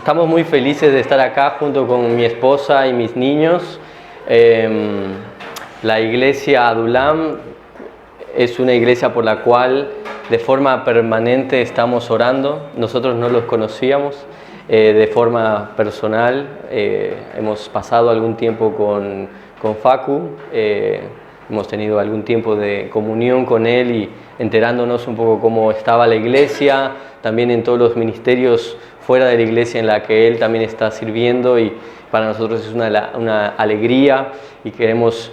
Estamos muy felices de estar acá junto con mi esposa y mis niños. La iglesia Adulam es una iglesia por la cual de forma permanente estamos orando. Nosotros no los conocíamos de forma personal. Hemos pasado algún tiempo con Facu. Hemos tenido algún tiempo de comunión con él y enterándonos un poco cómo estaba la iglesia, también en todos los ministerios fuera de la iglesia en la que él también está sirviendo, y para nosotros es una alegría y queremos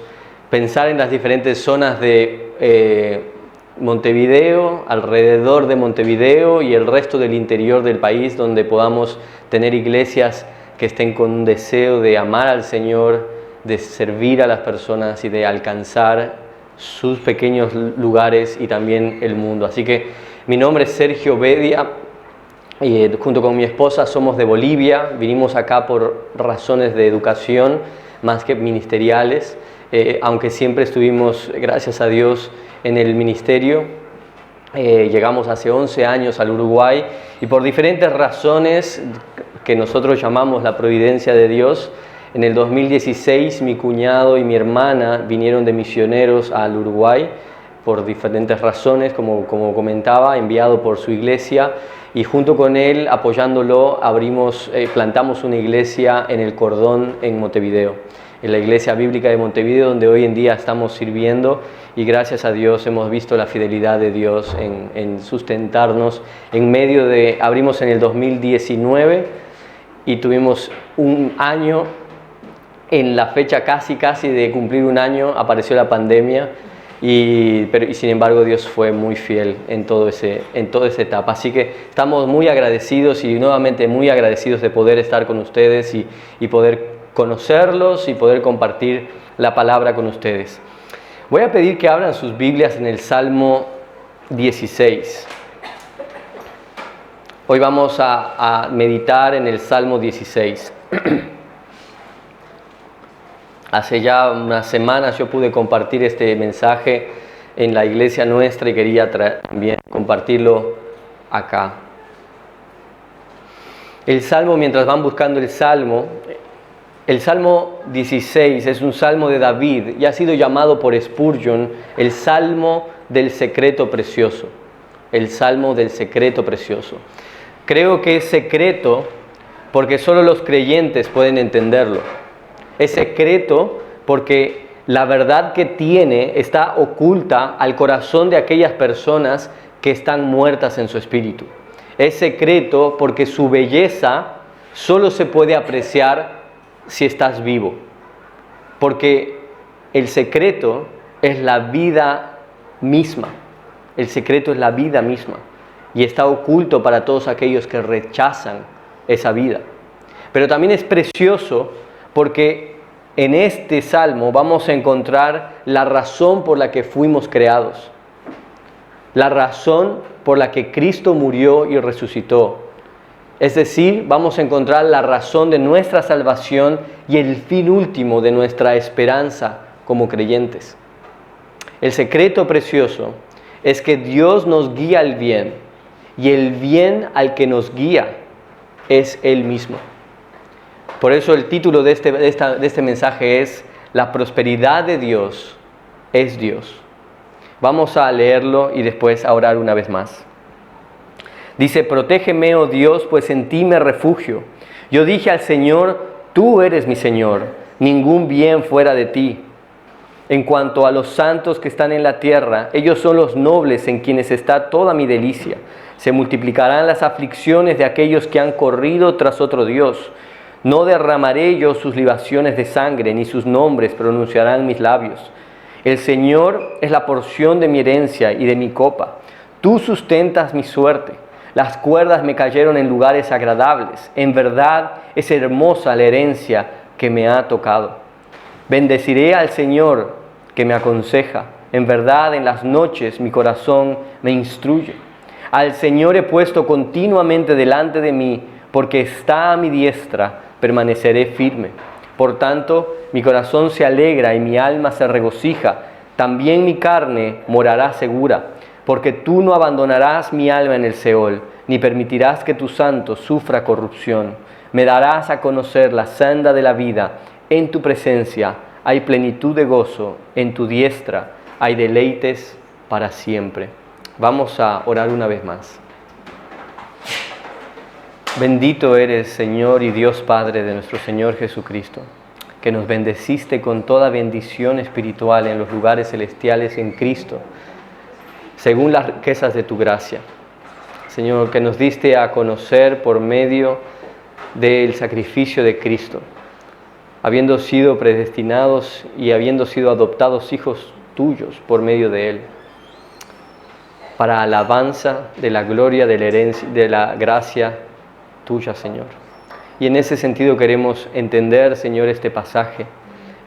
pensar en las diferentes zonas de Montevideo, alrededor de Montevideo y el resto del interior del país, donde podamos tener iglesias que estén con un deseo de amar al Señor, de servir a las personas y de alcanzar sus pequeños lugares y también el mundo. Así que mi nombre es Sergio Bedia y junto con mi esposa somos de Bolivia. Vinimos acá por razones de educación más que ministeriales, aunque siempre estuvimos, gracias a Dios, en el ministerio. Llegamos hace 11 años al Uruguay y por diferentes razones que nosotros llamamos la providencia de Dios, en el 2016 mi cuñado y mi hermana vinieron de misioneros al Uruguay por diferentes razones, como comentaba, enviado por su iglesia, y junto con él, apoyándolo, plantamos una iglesia en El Cordón, en Montevideo, en la iglesia bíblica de Montevideo, donde hoy en día estamos sirviendo, y gracias a Dios hemos visto la fidelidad de Dios en sustentarnos en medio de... Abrimos en el 2019 y tuvimos un año. En la fecha casi de cumplir un año apareció la pandemia y sin embargo Dios fue muy fiel en toda esa etapa. Así que estamos muy agradecidos y nuevamente muy agradecidos de poder estar con ustedes y poder conocerlos y poder compartir la palabra con ustedes. Voy a pedir que abran sus Biblias en el Salmo 16. Hoy vamos a meditar en el Salmo 16. Hace ya unas semanas yo pude compartir este mensaje en la iglesia nuestra y quería también compartirlo acá. El Salmo, mientras van buscando el Salmo 16 es un Salmo de David y ha sido llamado por Spurgeon el Salmo del secreto precioso. El Salmo del secreto precioso. Creo que es secreto porque solo los creyentes pueden entenderlo. Es secreto porque la verdad que tiene está oculta al corazón de aquellas personas que están muertas en su espíritu. Es secreto porque su belleza solo se puede apreciar si estás vivo. Porque el secreto es la vida misma. El secreto es la vida misma. Y está oculto para todos aquellos que rechazan esa vida. Pero también es precioso porque en este salmo vamos a encontrar la razón por la que fuimos creados, la razón por la que Cristo murió y resucitó. Es decir, vamos a encontrar la razón de nuestra salvación y el fin último de nuestra esperanza como creyentes. El secreto precioso es que Dios nos guía al bien y el bien al que nos guía es Él mismo. Por eso el título de este mensaje es La prosperidad de Dios es Dios. Vamos a leerlo y después a orar una vez más. Dice: protégeme, oh Dios, pues en ti me refugio. Yo dije al Señor, tú eres mi Señor, ningún bien fuera de ti. En cuanto a los santos que están en la tierra, ellos son los nobles en quienes está toda mi delicia. Se multiplicarán las aflicciones de aquellos que han corrido tras otro Dios. No derramaré yo sus libaciones de sangre, ni sus nombres pronunciarán mis labios. El Señor es la porción de mi herencia y de mi copa. Tú sustentas mi suerte. Las cuerdas me cayeron en lugares agradables. En verdad es hermosa la herencia que me ha tocado. Bendeciré al Señor que me aconseja. En verdad en las noches mi corazón me instruye. Al Señor he puesto continuamente delante de mí, porque está a mi diestra, permaneceré firme. Por tanto, mi corazón se alegra y mi alma se regocija. También mi carne morará segura, porque tú no abandonarás mi alma en el Seol, ni permitirás que tu santo sufra corrupción. Me darás a conocer la senda de la vida. En tu presencia hay plenitud de gozo, en tu diestra hay deleites para siempre. Vamos a orar una vez más. Bendito eres, Señor y Dios Padre de nuestro Señor Jesucristo, que nos bendeciste con toda bendición espiritual en los lugares celestiales en Cristo, según las riquezas de tu gracia. Señor, que nos diste a conocer por medio del sacrificio de Cristo, habiendo sido predestinados y habiendo sido adoptados hijos tuyos por medio de Él, para alabanza de la gloria, de la herencia, de la gracia tuya, Señor. Y en ese sentido queremos entender, Señor, este pasaje,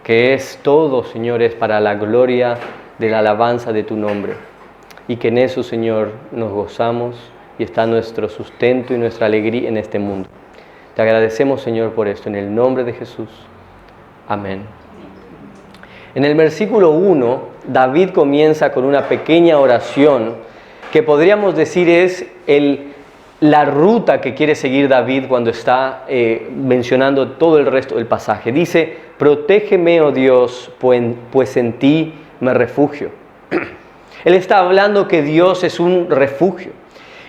que es todo, Señor, es para la gloria de la alabanza de tu nombre. Y que en eso, Señor, nos gozamos y está nuestro sustento y nuestra alegría en este mundo. Te agradecemos, Señor, por esto, en el nombre de Jesús. Amén. En el versículo 1, David comienza con una pequeña oración que podríamos decir es la ruta que quiere seguir David cuando está mencionando todo el resto del pasaje. Dice, protégeme, oh Dios, pues en ti me refugio. Él está hablando que Dios es un refugio.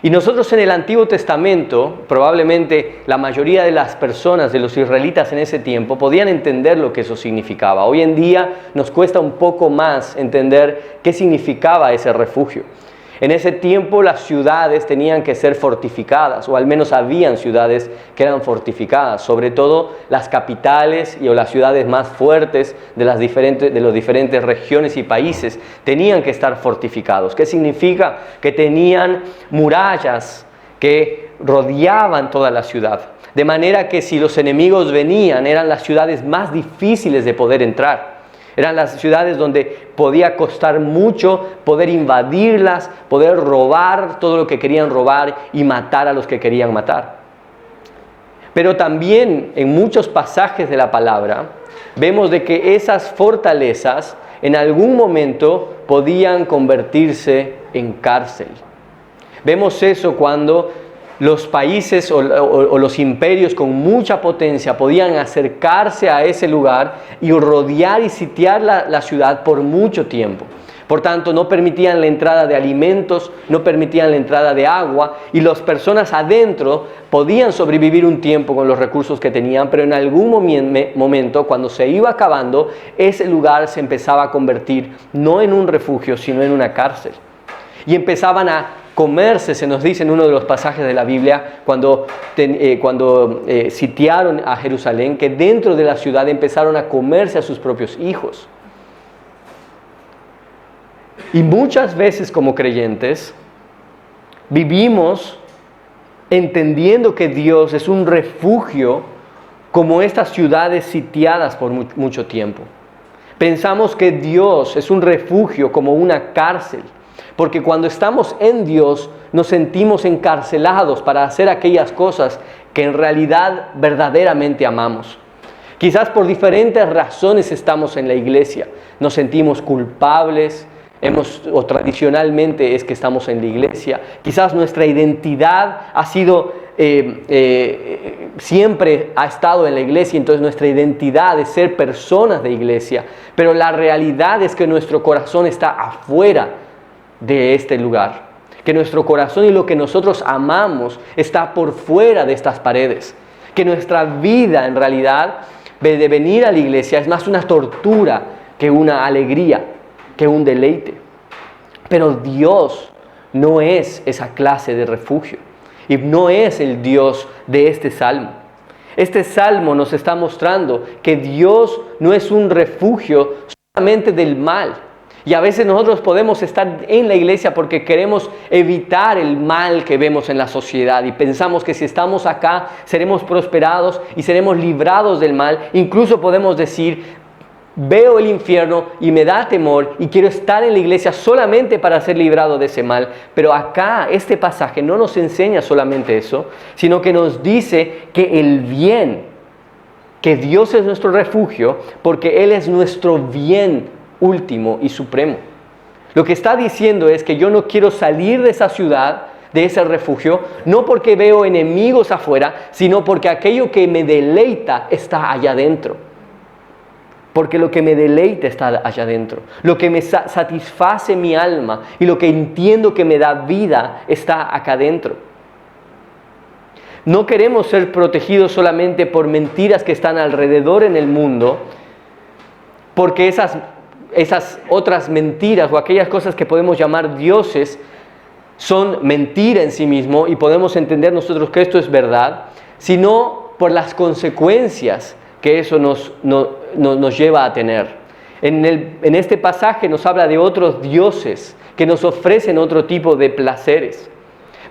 Y nosotros en el Antiguo Testamento, probablemente la mayoría de las personas, de los israelitas en ese tiempo, podían entender lo que eso significaba. Hoy en día nos cuesta un poco más entender qué significaba ese refugio. En ese tiempo las ciudades tenían que ser fortificadas, o al menos habían ciudades que eran fortificadas, sobre todo las capitales o las ciudades más fuertes de las diferentes regiones y países tenían que estar fortificados. ¿Qué significa? Que tenían murallas que rodeaban toda la ciudad, de manera que si los enemigos venían, eran las ciudades más difíciles de poder entrar. Eran las ciudades donde podía costar mucho poder invadirlas, poder robar todo lo que querían robar y matar a los que querían matar. Pero también en muchos pasajes de la palabra vemos de que esas fortalezas en algún momento podían convertirse en cárcel. Vemos eso cuando los países o los imperios con mucha potencia podían acercarse a ese lugar y rodear y sitiar la ciudad por mucho tiempo. Por tanto, no permitían la entrada de alimentos, no permitían la entrada de agua, y las personas adentro podían sobrevivir un tiempo con los recursos que tenían, pero en algún momento, cuando se iba acabando, ese lugar se empezaba a convertir no en un refugio, sino en una cárcel. Y empezaban a comerse, se nos dice en uno de los pasajes de la Biblia, cuando sitiaron a Jerusalén, que dentro de la ciudad empezaron a comerse a sus propios hijos. Y muchas veces como creyentes vivimos entendiendo que Dios es un refugio como estas ciudades sitiadas por mucho tiempo. Pensamos que Dios es un refugio como una cárcel. Porque cuando estamos en Dios nos sentimos encarcelados para hacer aquellas cosas que en realidad verdaderamente amamos. Quizás por diferentes razones estamos en la iglesia. Nos sentimos culpables, o tradicionalmente es que estamos en la iglesia. Quizás nuestra identidad ha sido, siempre ha estado en la iglesia, entonces nuestra identidad es ser personas de iglesia. Pero la realidad es que nuestro corazón está afuera de este lugar, que nuestro corazón y lo que nosotros amamos está por fuera de estas paredes, que nuestra vida en realidad de venir a la iglesia es más una tortura que una alegría, que un deleite. Pero Dios no es esa clase de refugio y no es el Dios de este salmo. Este salmo nos está mostrando que Dios no es un refugio solamente del mal. Y a veces nosotros podemos estar en la iglesia porque queremos evitar el mal que vemos en la sociedad y pensamos que si estamos acá seremos prosperados y seremos librados del mal. Incluso podemos decir, veo el infierno y me da temor y quiero estar en la iglesia solamente para ser librado de ese mal. Pero acá este pasaje no nos enseña solamente eso, sino que nos dice que el bien, que Dios es nuestro refugio porque Él es nuestro bien último y supremo. Lo que está diciendo es que yo no quiero salir de esa ciudad de ese refugio, no porque veo enemigos afuera, sino porque aquello que me deleita está allá adentro. Porque lo que me deleita está allá adentro. Lo que me satisface mi alma y lo que entiendo que me da vida está acá adentro. No queremos ser protegidos solamente por mentiras que están alrededor en el mundo, porque esas otras mentiras o aquellas cosas que podemos llamar dioses son mentira en sí mismo y podemos entender nosotros que esto es verdad, sino por las consecuencias que eso nos lleva a tener. En este pasaje nos habla de otros dioses que nos ofrecen otro tipo de placeres.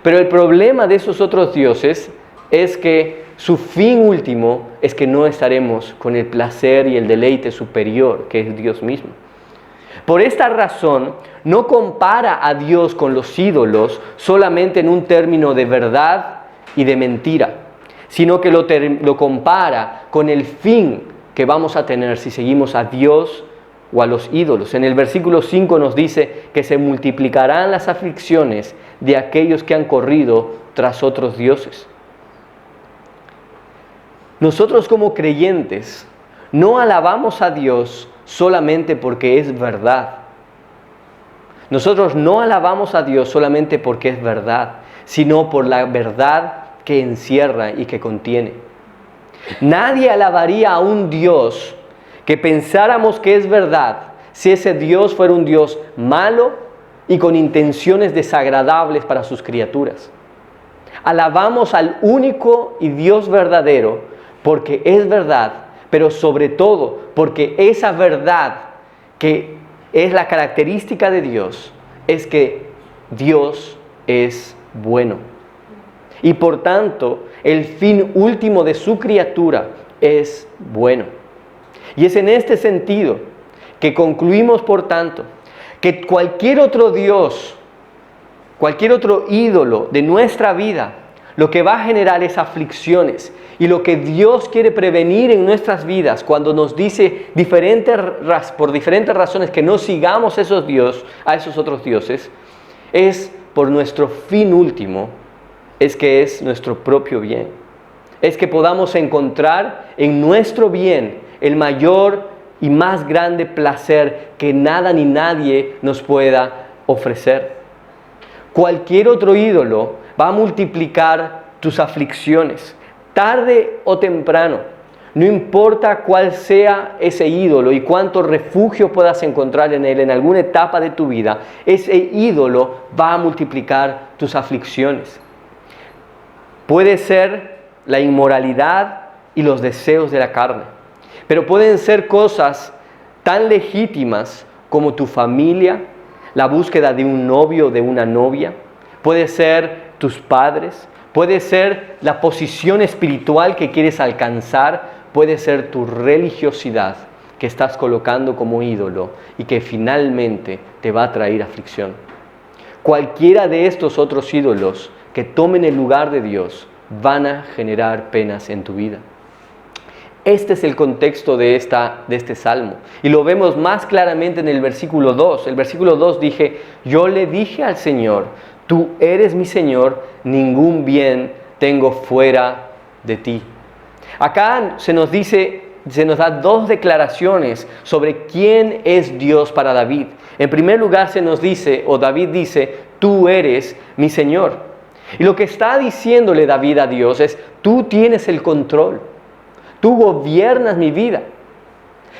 Pero el problema de esos otros dioses es que su fin último es que no estaremos con el placer y el deleite superior que es Dios mismo. Por esta razón, no compara a Dios con los ídolos solamente en un término de verdad y de mentira, sino que lo compara con el fin que vamos a tener si seguimos a Dios o a los ídolos. En el versículo 5 nos dice que se multiplicarán las aflicciones de aquellos que han corrido tras otros dioses. Nosotros como creyentes no alabamos a Dios solamente porque es verdad. Nosotros no alabamos a Dios solamente porque es verdad, sino por la verdad que encierra y que contiene. Nadie alabaría a un Dios que pensáramos que es verdad si ese Dios fuera un Dios malo y con intenciones desagradables para sus criaturas. Alabamos al único y Dios verdadero porque es verdad, pero sobre todo porque esa verdad que es la característica de Dios es que Dios es bueno. Y por tanto, el fin último de su criatura es bueno. Y es en este sentido que concluimos, por tanto, que cualquier otro Dios, cualquier otro ídolo de nuestra vida, lo que va a generar es aflicciones. Y lo que Dios quiere prevenir en nuestras vidas cuando nos dice por diferentes razones que no sigamos a esos otros dioses, es por nuestro fin último, es que es nuestro propio bien. Es que podamos encontrar en nuestro bien el mayor y más grande placer que nada ni nadie nos pueda ofrecer. Cualquier otro ídolo va a multiplicar tus aflicciones. Tarde o temprano, no importa cuál sea ese ídolo y cuánto refugio puedas encontrar en él en alguna etapa de tu vida, ese ídolo va a multiplicar tus aflicciones. Puede ser la inmoralidad y los deseos de la carne, pero pueden ser cosas tan legítimas como tu familia, la búsqueda de un novio o de una novia, puede ser tus padres, puede ser la posición espiritual que quieres alcanzar, puede ser tu religiosidad que estás colocando como ídolo y que finalmente te va a traer aflicción. Cualquiera de estos otros ídolos que tomen el lugar de Dios van a generar penas en tu vida. Este es el contexto de este salmo. Y lo vemos más claramente en el versículo 2. El versículo 2 yo le dije al Señor, tú eres mi Señor, ningún bien tengo fuera de ti. Acá se nos da dos declaraciones sobre quién es Dios para David. En primer lugar David dice, tú eres mi Señor. Y lo que está diciéndole David a Dios es, tú tienes el control, tú gobiernas mi vida.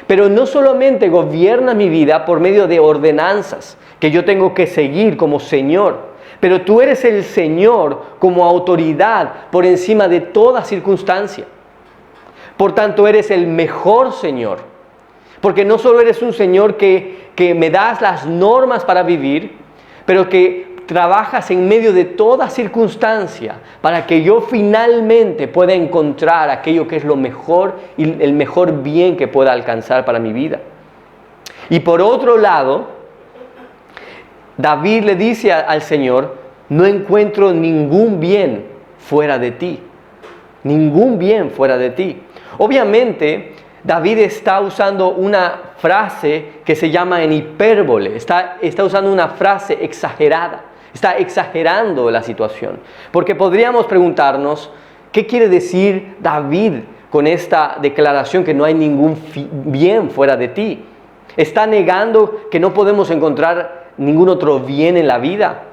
Pero no solamente gobiernas mi vida por medio de ordenanzas que yo tengo que seguir como Señor, pero tú eres el Señor como autoridad por encima de toda circunstancia. Por tanto, eres el mejor Señor. Porque no solo eres un Señor que me das las normas para vivir, pero que trabajas en medio de toda circunstancia para que yo finalmente pueda encontrar aquello que es lo mejor y el mejor bien que pueda alcanzar para mi vida. Y por otro lado, David le dice al Señor, no encuentro ningún bien fuera de ti. Ningún bien fuera de ti. Obviamente, David está usando una frase que se llama en hipérbole. Está usando una frase exagerada. Está exagerando la situación. Porque podríamos preguntarnos, ¿qué quiere decir David con esta declaración que no hay ningún bien fuera de ti? ¿Está negando que no podemos encontrar ningún otro bien en la vida?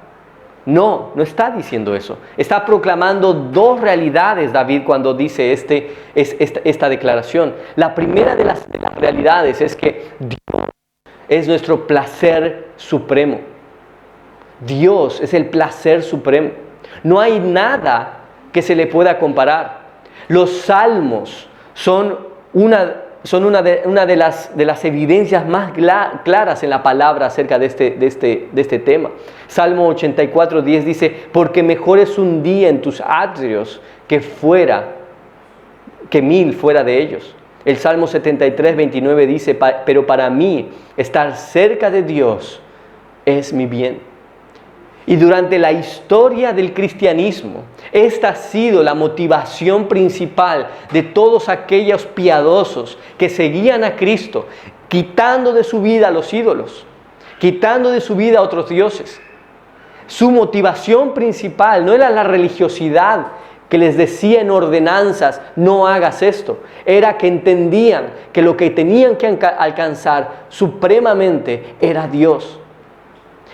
No, no está diciendo eso. Está proclamando dos realidades David cuando dice esta declaración. La primera de las realidades es que Dios es nuestro placer supremo. Dios es el placer supremo. No hay nada que se le pueda comparar. Los salmos son una de las evidencias más claras en la palabra acerca de este tema. Salmo 84:10 dice, porque mejor es un día en tus atrios que 1000 fuera de ellos. El Salmo 73:29 dice, pero para mí estar cerca de Dios es mi bien. Y durante la historia del cristianismo, esta ha sido la motivación principal de todos aquellos piadosos que seguían a Cristo, quitando de su vida a los ídolos, quitando de su vida a otros dioses. Su motivación principal no era la religiosidad que les decía en ordenanzas, no hagas esto. Era que entendían que lo que tenían que alcanzar supremamente era Dios.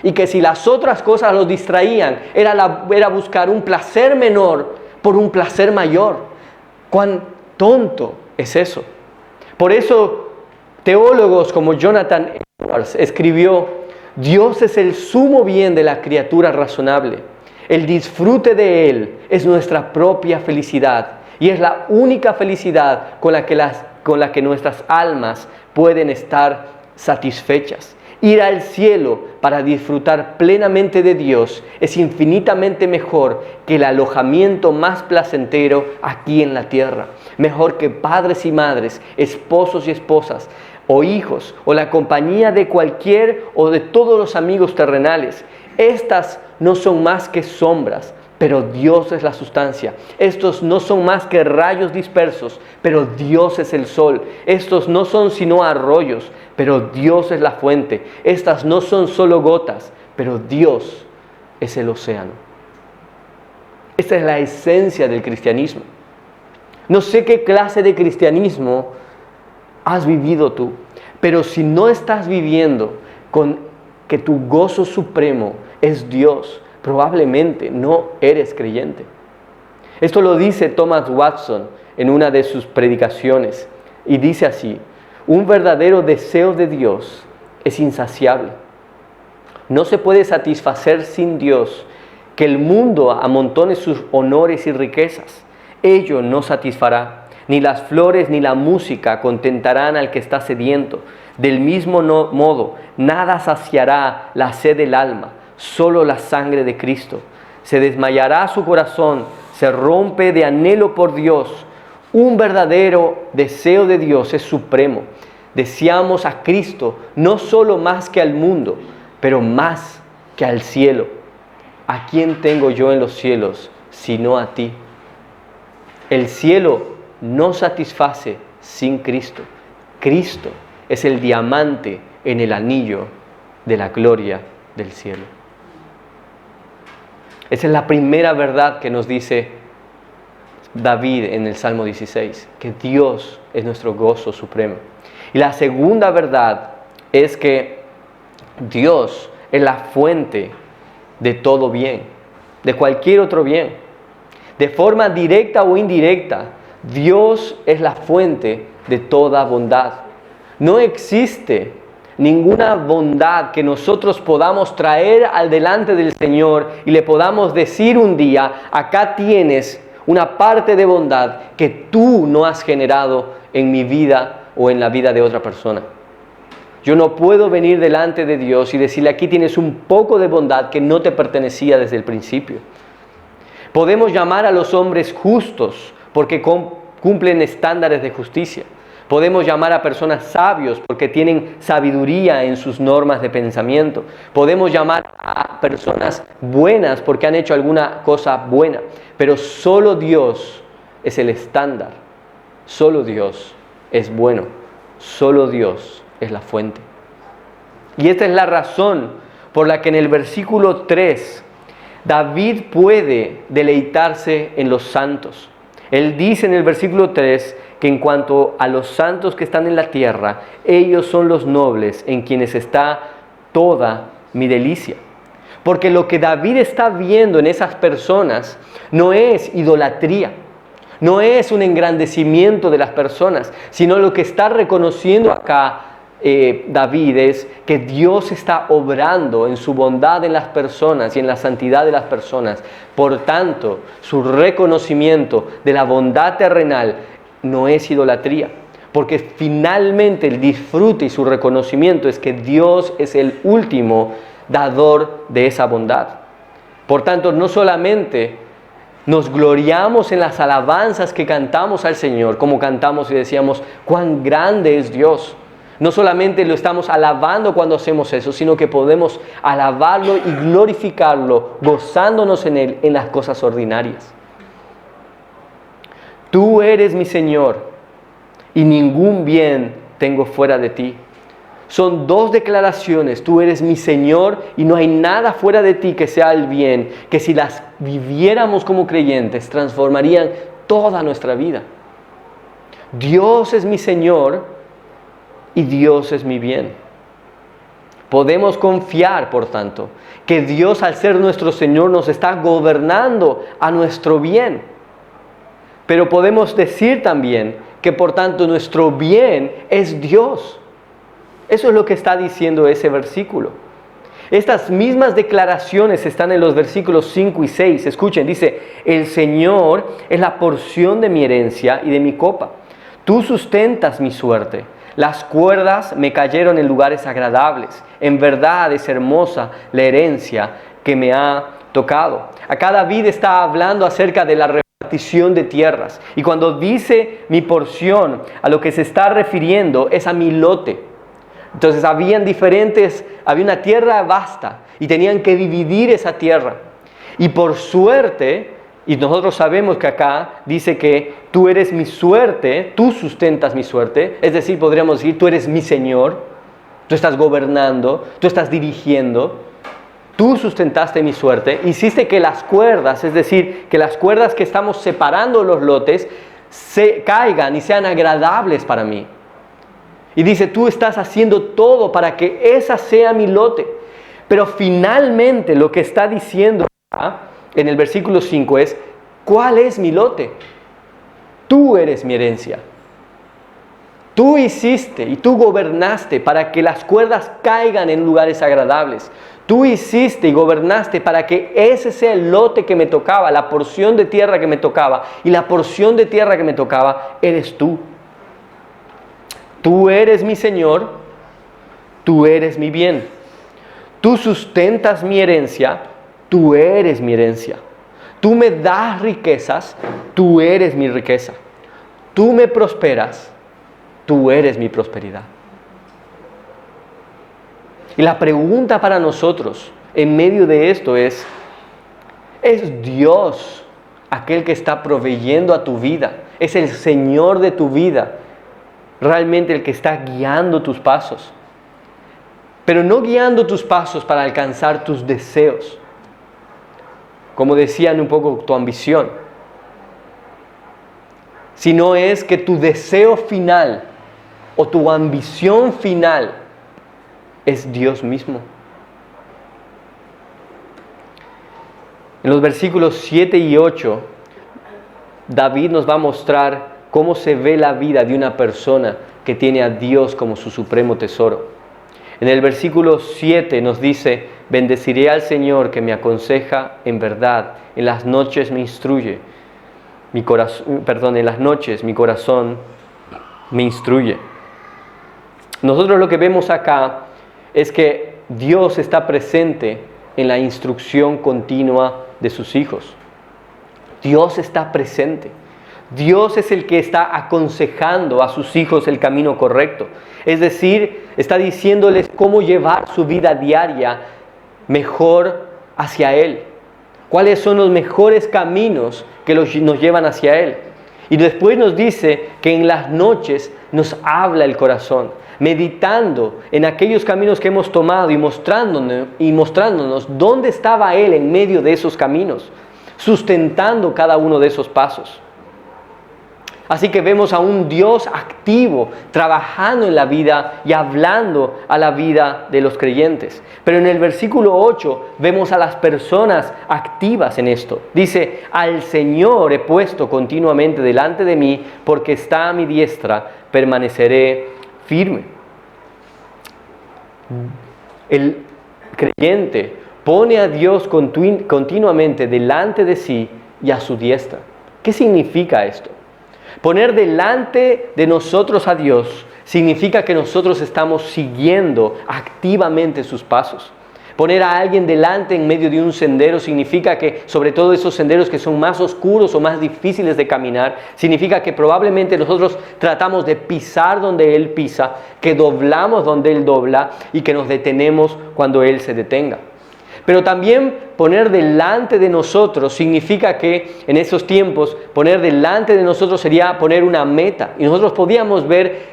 Y que si las otras cosas los distraían, era buscar un placer menor por un placer mayor. ¡Cuán tonto es eso! Por eso, teólogos como Jonathan Edwards escribió, Dios es el sumo bien de la criatura razonable. El disfrute de Él es nuestra propia felicidad y es la única felicidad con la que nuestras almas pueden estar satisfechas. Ir al cielo para disfrutar plenamente de Dios es infinitamente mejor que el alojamiento más placentero aquí en la tierra. Mejor que padres y madres, esposos y esposas, o hijos, o la compañía de cualquier o de todos los amigos terrenales. Estas no son más que sombras, pero Dios es la sustancia. Estos no son más que rayos dispersos, pero Dios es el sol. Estos no son sino arroyos, pero Dios es la fuente. Estas no son solo gotas, pero Dios es el océano. Esta es la esencia del cristianismo. No sé qué clase de cristianismo has vivido tú, pero si no estás viviendo con que tu gozo supremo es Dios, probablemente no eres creyente. Esto lo dice Thomas Watson en una de sus predicaciones y dice así: un verdadero deseo de Dios es insaciable. No se puede satisfacer sin Dios. Que el mundo amontone sus honores y riquezas, ello no satisfará. Ni las flores ni la música contentarán al que está sediento. Del mismo modo, nada saciará la sed del alma, solo la sangre de Cristo. Se desmayará su corazón, se rompe de anhelo por Dios. Un verdadero deseo de Dios es supremo. Deseamos a Cristo no solo más que al mundo, pero más que al cielo. ¿A quién tengo yo en los cielos sino a ti? El cielo no satisface sin Cristo. Cristo es el diamante en el anillo de la gloria del cielo. Esa es la primera verdad que nos dice David en el Salmo 16, que Dios es nuestro gozo supremo. Y la segunda verdad es que Dios es la fuente de todo bien, de cualquier otro bien. De forma directa o indirecta, Dios es la fuente de toda bondad. No existe ninguna bondad que nosotros podamos traer al delante del Señor y le podamos decir un día, acá tienes una parte de bondad que tú no has generado en mi vida o en la vida de otra persona. Yo no puedo venir delante de Dios y decirle, aquí tienes un poco de bondad que no te pertenecía desde el principio. Podemos llamar a los hombres justos porque cumplen estándares de justicia. Podemos llamar a personas sabios porque tienen sabiduría en sus normas de pensamiento. Podemos llamar a personas buenas porque han hecho alguna cosa buena. Pero solo Dios es el estándar. Solo Dios es bueno. Solo Dios es la fuente. Y esta es la razón por la que en el versículo 3 David puede deleitarse en los santos. Él dice en el versículo 3 que en cuanto a los santos que están en la tierra, ellos son los nobles en quienes está toda mi delicia. Porque lo que David está viendo en esas personas no es idolatría, no es un engrandecimiento de las personas, sino lo que está reconociendo acá David es que Dios está obrando en su bondad en las personas y en la santidad de las personas. Por tanto, su reconocimiento de la bondad terrenal no es idolatría, porque finalmente el disfrute y su reconocimiento es que Dios es el último dador de esa bondad. Por tanto, no solamente nos gloriamos en las alabanzas que cantamos al Señor, como cantamos y decíamos, cuán grande es Dios. No solamente lo estamos alabando cuando hacemos eso, sino que podemos alabarlo y glorificarlo, gozándonos en Él en las cosas ordinarias. Tú eres mi Señor, y ningún bien tengo fuera de ti. Son dos declaraciones: tú eres mi Señor y no hay nada fuera de ti que sea el bien, que si las viviéramos como creyentes transformarían toda nuestra vida. Dios es mi Señor y Dios es mi bien. Podemos confiar, por tanto, que Dios, al ser nuestro Señor, nos está gobernando a nuestro bien. Pero podemos decir también que, por tanto, nuestro bien es Dios. Eso es lo que está diciendo ese versículo. Estas mismas declaraciones están en los versículos 5 y 6. Escuchen, dice: el Señor es la porción de mi herencia y de mi copa. Tú sustentas mi suerte. Las cuerdas me cayeron en lugares agradables. En verdad es hermosa la herencia que me ha tocado. Acá David está hablando acerca de la repartición de tierras. Y cuando dice mi porción, a lo que se está refiriendo es a mi lote. Entonces había una tierra vasta y tenían que dividir esa tierra. Y por suerte, y nosotros sabemos que acá dice que tú eres mi suerte, tú sustentas mi suerte, es decir, podríamos decir, tú eres mi Señor, tú estás gobernando, tú estás dirigiendo, tú sustentaste mi suerte, hiciste que las cuerdas, es decir, que las cuerdas que estamos separando los lotes, se caigan y sean agradables para mí. Y dice, tú estás haciendo todo para que esa sea mi lote. Pero finalmente lo que está diciendo en el versículo 5 es, ¿cuál es mi lote? Tú eres mi herencia. Tú hiciste y tú gobernaste para que las cuerdas caigan en lugares agradables. Tú hiciste y gobernaste para que ese sea el lote que me tocaba, la porción de tierra que me tocaba. Y la porción de tierra que me tocaba eres tú. Tú eres mi Señor, tú eres mi bien. Tú sustentas mi herencia, tú eres mi herencia. Tú me das riquezas, tú eres mi riqueza. Tú me prosperas, tú eres mi prosperidad. Y la pregunta para nosotros en medio de esto ¿es Dios aquel que está proveyendo a tu vida? ¿Es el Señor de tu vida realmente el que está guiando tus pasos? Pero no guiando tus pasos para alcanzar tus deseos, como decían un poco tu ambición, sino es que tu deseo final o tu ambición final es Dios mismo. En los versículos 7 y 8, David nos va a mostrar cómo se ve la vida de una persona que tiene a Dios como su supremo tesoro. En el versículo 7 nos dice: bendeciré al Señor que me aconseja en verdad, en las noches me instruye, en las noches mi corazón me instruye. Nosotros lo que vemos acá es que Dios está presente en la instrucción continua de sus hijos. Dios está presente. Dios es el que está aconsejando a sus hijos el camino correcto. Es decir, está diciéndoles cómo llevar su vida diaria mejor hacia Él. ¿Cuáles son los mejores caminos que nos llevan hacia Él? Y después nos dice que en las noches nos habla el corazón. meditando en aquellos caminos que hemos tomado y mostrándonos dónde estaba Él en medio de esos caminos, sustentando cada uno de esos pasos. Así que vemos a un Dios activo, trabajando en la vida y hablando a la vida de los creyentes. Pero en el versículo 8 vemos a las personas activas en esto. Dice, al Señor he puesto continuamente delante de mí, porque está a mi diestra, permaneceré firme. El creyente pone a Dios continuamente delante de sí y a su diestra. ¿Qué significa esto? Poner delante de nosotros a Dios significa que nosotros estamos siguiendo activamente sus pasos. Poner a alguien delante en medio de un sendero significa que, sobre todo esos senderos que son más oscuros o más difíciles de caminar, significa que probablemente nosotros tratamos de pisar donde Él pisa, que doblamos donde Él dobla y que nos detenemos cuando Él se detenga. Pero también poner delante de nosotros significa que en esos tiempos poner delante de nosotros sería poner una meta. Y nosotros podíamos ver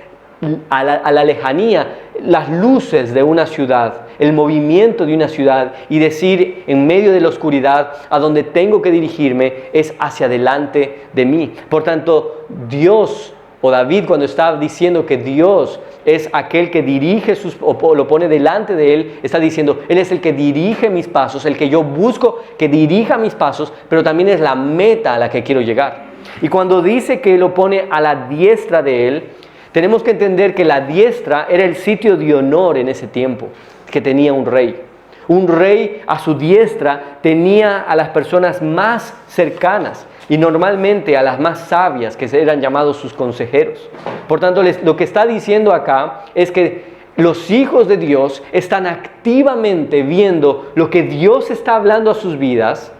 a la lejanía las luces de una ciudad, el movimiento de una ciudad y decir en medio de la oscuridad a donde tengo que dirigirme es hacia delante de mí. Por tanto, Dios o David cuando está diciendo que Dios es aquel que dirige o lo pone delante de Él, está diciendo, Él es el que dirige mis pasos, el que yo busco que dirija mis pasos, pero también es la meta a la que quiero llegar. Y cuando dice que lo pone a la diestra de Él, tenemos que entender que la diestra era el sitio de honor en ese tiempo que tenía un rey. Un rey a su diestra tenía a las personas más cercanas y normalmente a las más sabias, que eran llamados sus consejeros. Por tanto, lo que está diciendo acá es que los hijos de Dios están activamente viendo lo que Dios está hablando a sus vidas,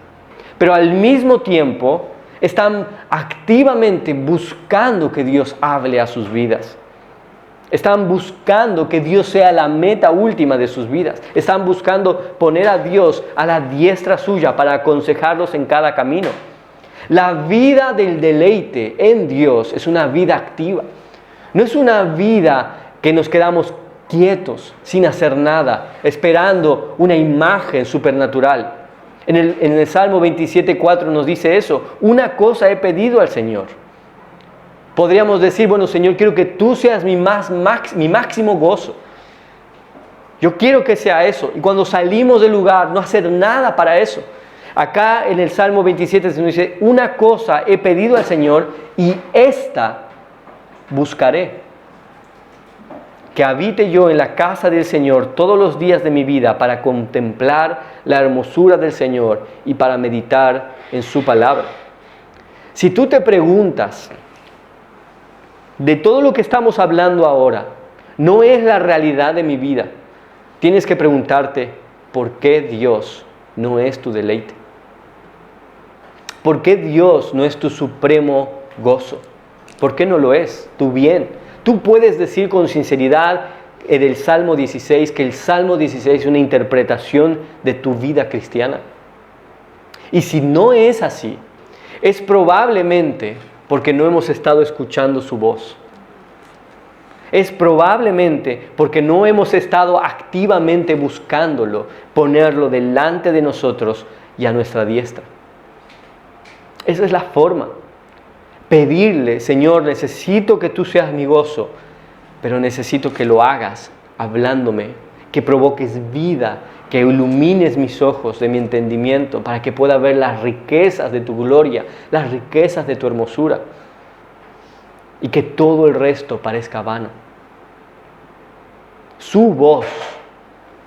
pero al mismo tiempo están activamente buscando que Dios hable a sus vidas. Están buscando que Dios sea la meta última de sus vidas. Están buscando poner a Dios a la diestra suya para aconsejarlos en cada camino. La vida del deleite en Dios es una vida activa. No es una vida que nos quedamos quietos, sin hacer nada, esperando una imagen supernatural. En el Salmo 27:4 nos dice eso. Una cosa he pedido al Señor. Podríamos decir, bueno, Señor, quiero que tú seas mi máximo gozo. Yo quiero que sea eso. Y cuando salimos del lugar, no hacer nada para eso. Acá en el Salmo 27 se nos dice, una cosa he pedido al Señor y esta buscaré. Que habite yo en la casa del Señor todos los días de mi vida para contemplar la hermosura del Señor y para meditar en su palabra. Si tú te preguntas, de todo lo que estamos hablando ahora, no es la realidad de mi vida, tienes que preguntarte, ¿por qué Dios no es tu deleite? ¿Por qué Dios no es tu supremo gozo? ¿Por qué no lo es? Tu bien. Tú puedes decir con sinceridad del Salmo 16 que el Salmo 16 es una interpretación de tu vida cristiana. Y si no es así, es probablemente porque no hemos estado escuchando su voz. Es probablemente porque no hemos estado activamente buscándolo, ponerlo delante de nosotros y a nuestra diestra. Esa es la forma. Pedirle, Señor, necesito que tú seas mi gozo, pero necesito que lo hagas hablándome, que provoques vida, que ilumines mis ojos de mi entendimiento para que pueda ver las riquezas de tu gloria, las riquezas de tu hermosura y que todo el resto parezca vano. Su voz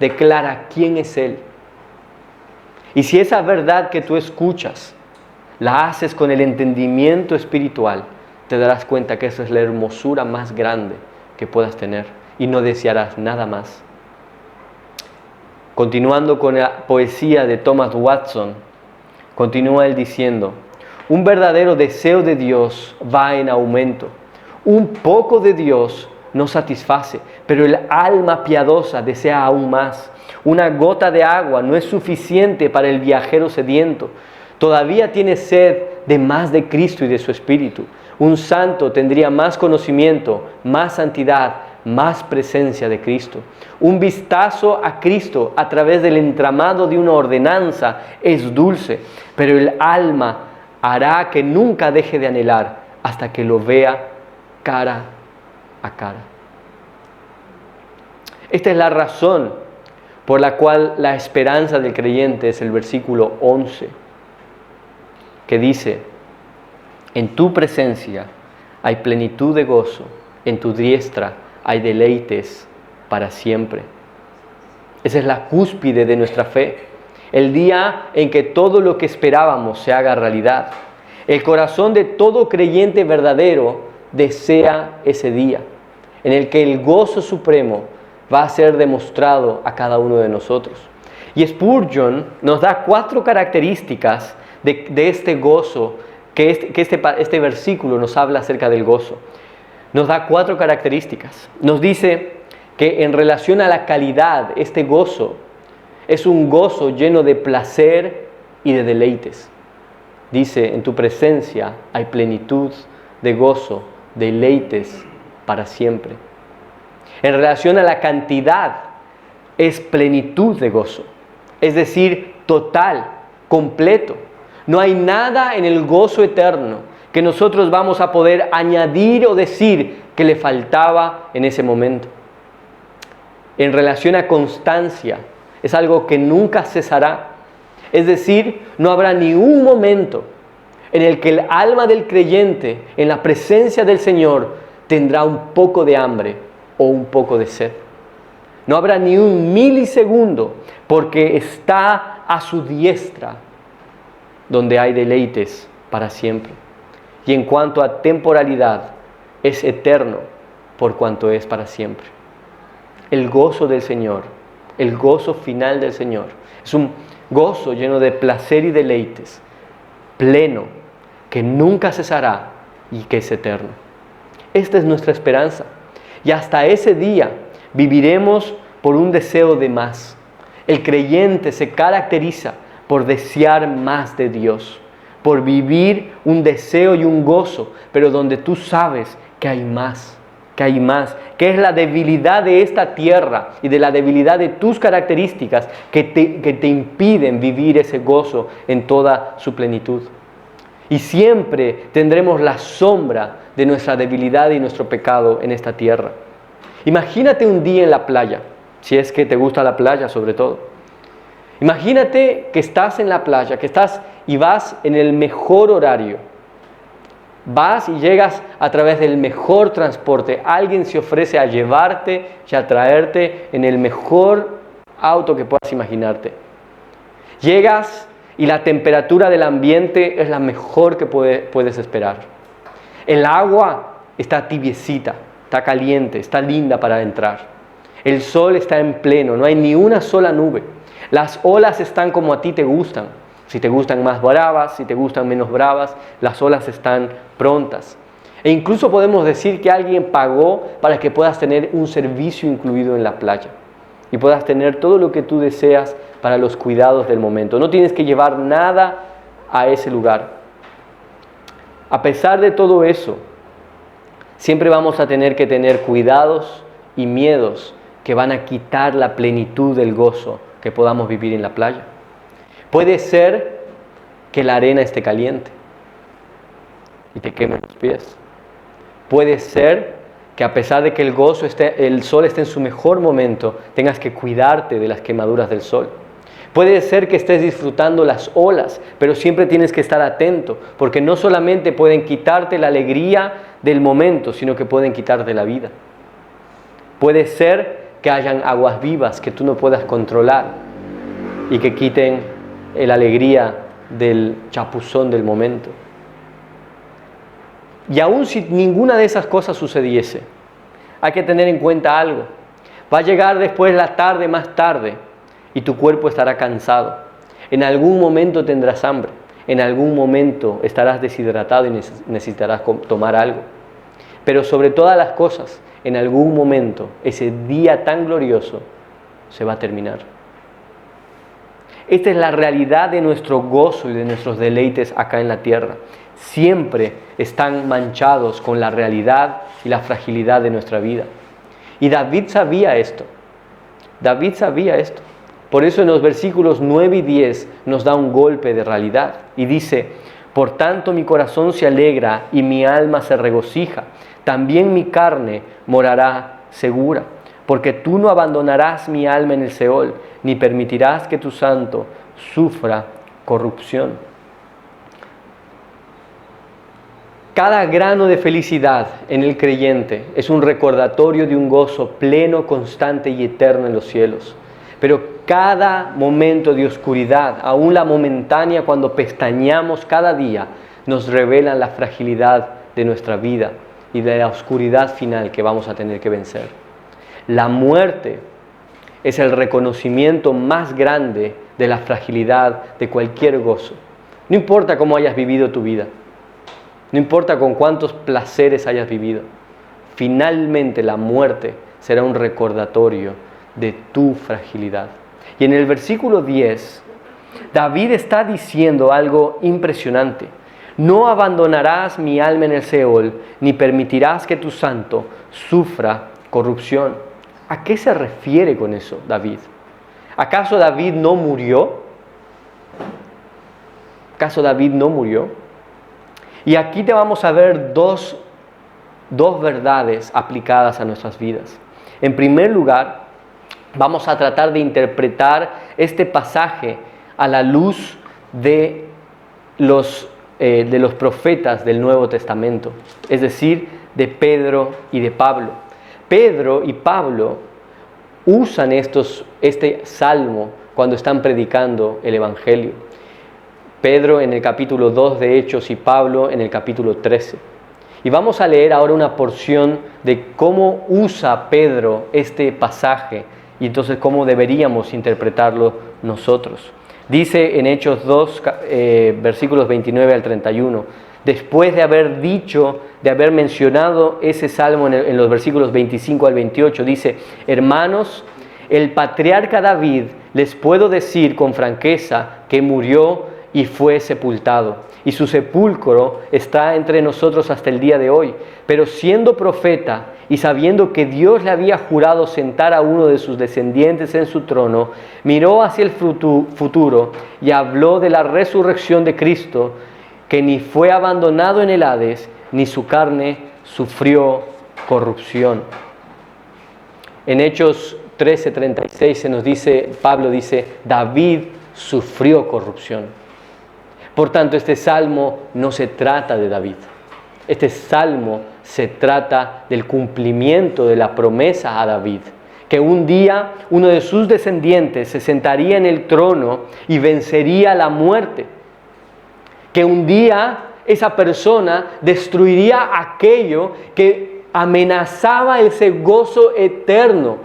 declara quién es Él. Y si esa verdad que tú escuchas la haces con el entendimiento espiritual, te darás cuenta que esa es la hermosura más grande que puedas tener y no desearás nada más. Continuando con la poesía de Thomas Watson, continúa él diciendo, un verdadero deseo de Dios va en aumento. Un poco de Dios no satisface, pero el alma piadosa desea aún más. Una gota de agua no es suficiente para el viajero sediento. Todavía tiene sed de más de Cristo y de su Espíritu. Un santo tendría más conocimiento, más santidad, más presencia de Cristo. Un vistazo a Cristo a través del entramado de una ordenanza es dulce, pero el alma hará que nunca deje de anhelar hasta que lo vea cara a cara. Esta es la razón por la cual la esperanza del creyente es el versículo 11, que dice: en tu presencia hay plenitud de gozo, en tu diestra hay deleites para siempre. Esa es la cúspide de nuestra fe, el día en que todo lo que esperábamos se haga realidad. El corazón de todo creyente verdadero desea ese día, en el que el gozo supremo va a ser demostrado a cada uno de nosotros. Y Spurgeon nos da 4 características de este gozo, que este versículo nos habla acerca del gozo. Nos da 4 características. Nos dice que en relación a la calidad, este gozo es un gozo lleno de placer y de deleites. Dice: en tu presencia hay plenitud de gozo, deleites para siempre. En relación a la cantidad, es plenitud de gozo, es decir, total, completo. No hay nada en el gozo eterno que nosotros vamos a poder añadir o decir que le faltaba en ese momento. En relación a constancia, es algo que nunca cesará. Es decir, no habrá ni un momento en el que el alma del creyente, en la presencia del Señor, tendrá un poco de hambre o un poco de sed. No habrá ni un milisegundo, porque está a su diestra, donde hay deleites para siempre. Y en cuanto a temporalidad, es eterno por cuanto es para siempre. El gozo del Señor, el gozo final del Señor, es un gozo lleno de placer y deleites, pleno, que nunca cesará y que es eterno. Esta es nuestra esperanza. Y hasta ese día viviremos por un deseo de más. El creyente se caracteriza por desear más de Dios, por vivir un deseo y un gozo, pero donde tú sabes que hay más, que es la debilidad de esta tierra y de la debilidad de tus características que te impiden vivir ese gozo en toda su plenitud. Y siempre tendremos la sombra de nuestra debilidad y nuestro pecado en esta tierra. Imagínate un día en la playa, si es que te gusta la playa sobre todo. Imagínate que estás en la playa, que estás y vas en el mejor horario. Vas y llegas a través del mejor transporte. Alguien se ofrece a llevarte y a traerte en el mejor auto que puedas imaginarte. Llegas y la temperatura del ambiente es la mejor que puedes esperar. El agua está tibiecita, está caliente, está linda para entrar. El sol está en pleno, no hay ni una sola nube. Las olas están como a ti te gustan. Si te gustan más bravas, si te gustan menos bravas, las olas están prontas. E incluso podemos decir que alguien pagó para que puedas tener un servicio incluido en la playa y puedas tener todo lo que tú deseas para los cuidados del momento. No tienes que llevar nada a ese lugar. A pesar de todo eso, siempre vamos a tener que tener cuidados y miedos que van a quitar la plenitud del gozo que podamos vivir en la playa. Puede ser que la arena esté caliente y te queme los pies. Puede ser que a pesar de que el sol esté en su mejor momento, tengas que cuidarte de las quemaduras del sol. Puede ser que estés disfrutando las olas, pero siempre tienes que estar atento, porque no solamente pueden quitarte la alegría del momento, sino que pueden quitarte la vida. Puede ser que hayan aguas vivas que tú no puedas controlar y que quiten la alegría del chapuzón del momento. Y aun si ninguna de esas cosas sucediese, hay que tener en cuenta algo. Va a llegar después la tarde más tarde y tu cuerpo estará cansado. En algún momento tendrás hambre. En algún momento estarás deshidratado y necesitarás tomar algo. Pero sobre todas las cosas, en algún momento, ese día tan glorioso se va a terminar. Esta es la realidad de nuestro gozo y de nuestros deleites acá en la tierra. Siempre están manchados con la realidad y la fragilidad de nuestra vida. Y David sabía esto. David sabía esto. Por eso en los versículos 9 y 10 nos da un golpe de realidad. Y dice, por tanto mi corazón se alegra y mi alma se regocija. También mi carne morará segura. Porque tú no abandonarás mi alma en el Seol, ni permitirás que tu santo sufra corrupción. Cada grano de felicidad en el creyente es un recordatorio de un gozo pleno, constante y eterno en los cielos. Pero cada momento de oscuridad, aún la momentánea cuando pestañeamos cada día, nos revelan la fragilidad de nuestra vida y de la oscuridad final que vamos a tener que vencer. La muerte es el reconocimiento más grande de la fragilidad de cualquier gozo. No importa cómo hayas vivido tu vida, no importa con cuántos placeres hayas vivido, finalmente la muerte será un recordatorio de tu fragilidad. Y en el versículo 10, David está diciendo algo impresionante. No abandonarás mi alma en el Seol, ni permitirás que tu santo sufra corrupción. ¿A qué se refiere con eso David? ¿Acaso David no murió? ¿Acaso David no murió? Y aquí te vamos a ver dos verdades aplicadas a nuestras vidas. En primer lugar, vamos a tratar de interpretar este pasaje a la luz de los profetas del Nuevo Testamento, es decir, de Pedro y de Pablo. Pedro y Pablo usan este salmo cuando están predicando el Evangelio. Pedro en el capítulo 2 de Hechos y Pablo en el capítulo 13. Y vamos a leer ahora una porción de cómo usa Pedro este pasaje y entonces cómo deberíamos interpretarlo nosotros. Dice en Hechos 2, versículos 29 al 31, después de haber mencionado ese salmo en los versículos 25 al 28, dice, hermanos, el patriarca David, les puedo decir con franqueza que murió y fue sepultado, y su sepulcro está entre nosotros hasta el día de hoy. Pero siendo profeta y sabiendo que Dios le había jurado sentar a uno de sus descendientes en su trono, miró hacia el futuro y habló de la resurrección de Cristo, que ni fue abandonado en el Hades, ni su carne sufrió corrupción. En Hechos 13:36 Pablo dice, David sufrió corrupción. Por tanto, este salmo no se trata de David. Este salmo se trata del cumplimiento de la promesa a David, que un día uno de sus descendientes se sentaría en el trono y vencería la muerte, que un día esa persona destruiría aquello que amenazaba ese gozo eterno.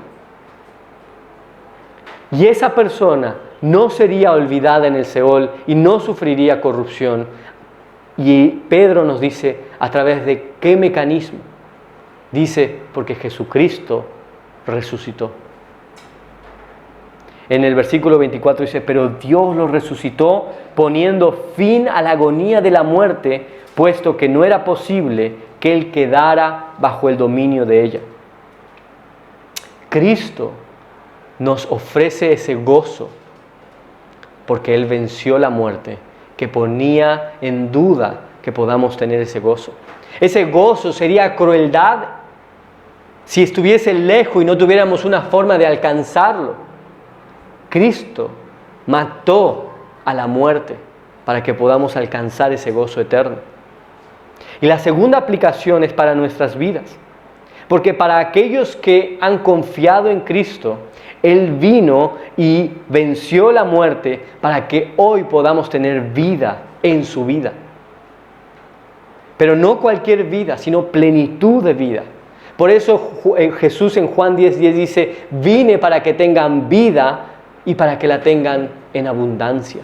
Y esa persona no sería olvidada en el Seol y no sufriría corrupción. Y Pedro nos dice, ¿a través de qué mecanismo? Dice, porque Jesucristo resucitó. En el versículo 24 dice, pero Dios lo resucitó poniendo fin a la agonía de la muerte, puesto que no era posible que Él quedara bajo el dominio de ella. Cristo nos ofrece ese gozo, porque Él venció la muerte, que ponía en duda que podamos tener ese gozo. Ese gozo sería crueldad si estuviese lejos y no tuviéramos una forma de alcanzarlo. Cristo mató a la muerte para que podamos alcanzar ese gozo eterno. Y la segunda aplicación es para nuestras vidas, porque para aquellos que han confiado en Cristo, Él vino y venció la muerte para que hoy podamos tener vida en su vida. Pero no cualquier vida, sino plenitud de vida. Por eso Jesús en Juan 10:10 dice, vine para que tengan vida y para que la tengan en abundancia.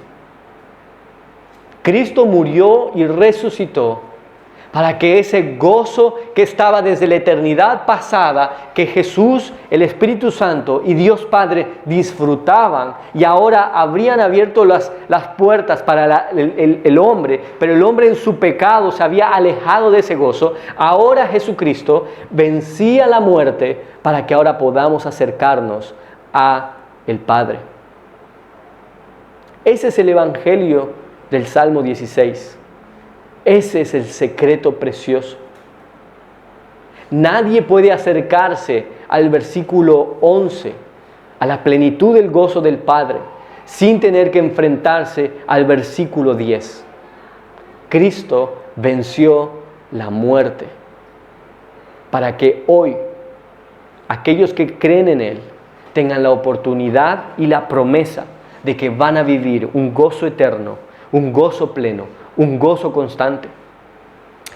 Cristo murió y resucitó para que ese gozo que estaba desde la eternidad pasada, que Jesús, el Espíritu Santo y Dios Padre disfrutaban, y ahora habrían abierto las puertas para el hombre, pero el hombre en su pecado se había alejado de ese gozo. Ahora Jesucristo vencía la muerte para que ahora podamos acercarnos a el Padre. Ese es el Evangelio del Salmo 16. Ese es el secreto precioso. Nadie puede acercarse al versículo 11, a la plenitud del gozo del Padre, sin tener que enfrentarse al versículo 10. Cristo venció la muerte para que hoy aquellos que creen en Él tengan la oportunidad y la promesa de que van a vivir un gozo eterno, un gozo pleno, un gozo constante.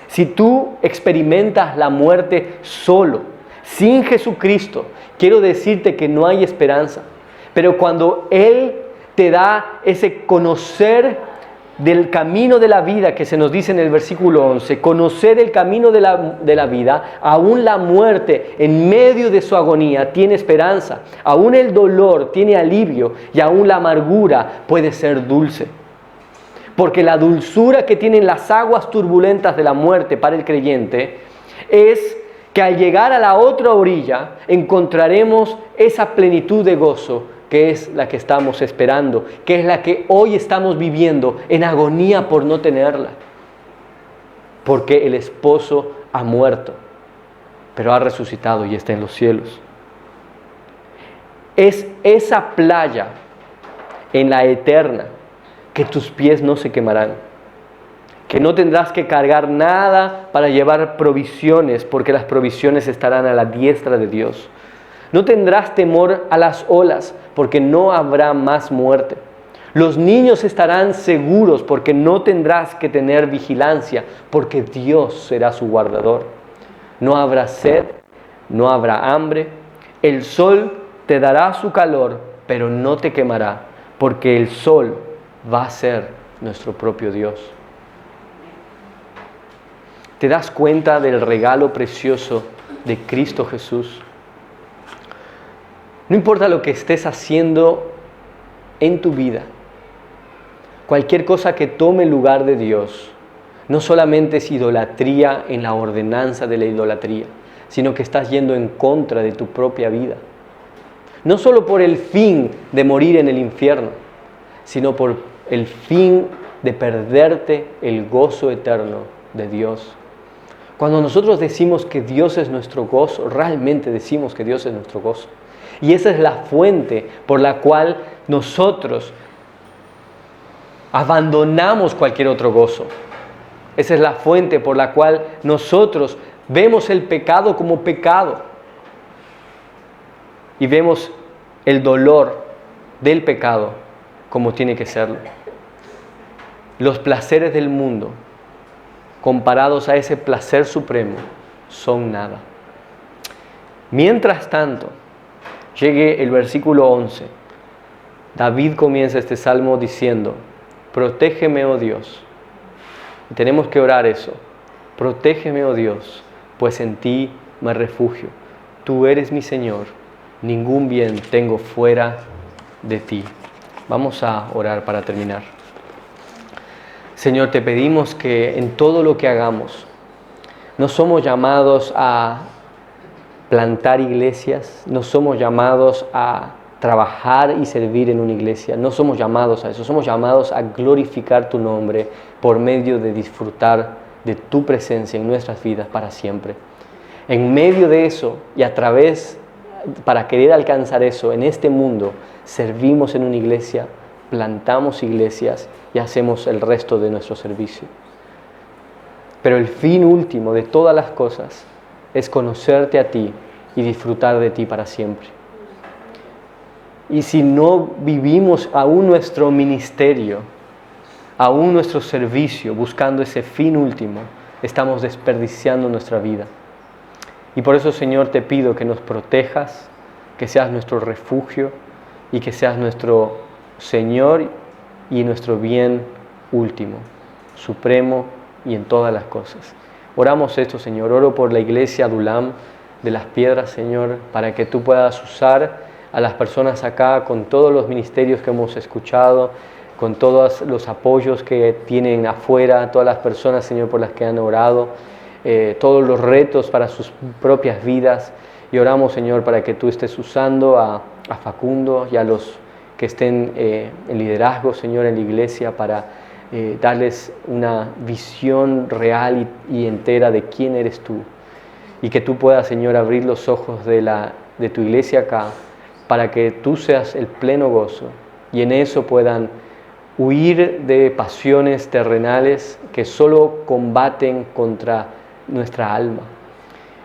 Si tú experimentas la muerte solo, sin Jesucristo, quiero decirte que no hay esperanza. Pero cuando Él te da ese conocer del camino de la vida que se nos dice en el versículo 11, conocer el camino de la vida, aún la muerte en medio de su agonía tiene esperanza, aún el dolor tiene alivio y aún la amargura puede ser dulce. Porque la dulzura que tienen las aguas turbulentas de la muerte para el creyente es que al llegar a la otra orilla encontraremos esa plenitud de gozo que es la que estamos esperando, que es la que hoy estamos viviendo en agonía por no tenerla. Porque el esposo ha muerto, pero ha resucitado y está en los cielos. Es esa playa en la eterna que tus pies no se quemarán, que no tendrás que cargar nada para llevar provisiones, porque las provisiones estarán a la diestra de Dios. No tendrás temor a las olas, porque no habrá más muerte. Los niños estarán seguros, porque no tendrás que tener vigilancia, porque Dios será su guardador. No habrá sed, no habrá hambre. El sol te dará su calor, pero no te quemará, porque el sol va a ser nuestro propio Dios. ¿Te das cuenta del regalo precioso de Cristo Jesús? No importa lo que estés haciendo en tu vida, cualquier cosa que tome el lugar de Dios, no solamente es idolatría en la ordenanza de la idolatría, sino que estás yendo en contra de tu propia vida. No solo por el fin de morir en el infierno, sino por el fin de perderte el gozo eterno de Dios. Cuando nosotros decimos que Dios es nuestro gozo, realmente decimos que Dios es nuestro gozo. Y esa es la fuente por la cual nosotros abandonamos cualquier otro gozo. Esa es la fuente por la cual nosotros vemos el pecado como pecado y vemos el dolor del pecado como tiene que serlo. Los placeres del mundo, comparados a ese placer supremo, son nada. Mientras tanto, llegue el versículo 11. David comienza este salmo diciendo: protégeme, oh Dios. Y tenemos que orar eso. Protégeme, oh Dios, pues en ti me refugio. Tú eres mi Señor, ningún bien tengo fuera de ti. Vamos a orar para terminar. Señor, te pedimos que en todo lo que hagamos, no somos llamados a plantar iglesias, no somos llamados a trabajar y servir en una iglesia, no somos llamados a eso, somos llamados a glorificar tu nombre por medio de disfrutar de tu presencia en nuestras vidas para siempre. En medio de eso y a través, para querer alcanzar eso en este mundo, servimos en una iglesia, plantamos iglesias y hacemos el resto de nuestro servicio. Pero el fin último de todas las cosas es conocerte a ti y disfrutar de ti para siempre. Y si no vivimos aún nuestro ministerio, aún nuestro servicio, buscando ese fin último, estamos desperdiciando nuestra vida. Y por eso, Señor, te pido que nos protejas, que seas nuestro refugio y que seas nuestro Señor y nuestro bien último, supremo y en todas las cosas. Oramos esto, Señor. Oro por la iglesia Adulam de las Piedras, Señor, para que tú puedas usar a las personas acá con todos los ministerios que hemos escuchado, con todos los apoyos que tienen afuera, todas las personas, Señor, por las que han orado, todos los retos para sus propias vidas. Y oramos, Señor, para que tú estés usando a Facundo y a los que estén en liderazgo, Señor, en la iglesia, para darles una visión real y entera de quién eres tú. Y que tú puedas, Señor, abrir los ojos de tu iglesia acá, para que tú seas el pleno gozo y en eso puedan huir de pasiones terrenales que solo combaten contra nuestra alma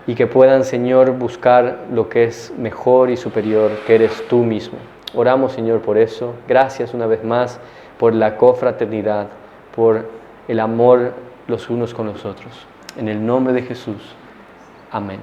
y que puedan, Señor, buscar lo que es mejor y superior, que eres tú mismo. Oramos, Señor, por eso. Gracias una vez más por la cofraternidad, por el amor los unos con los otros. En el nombre de Jesús. Amén.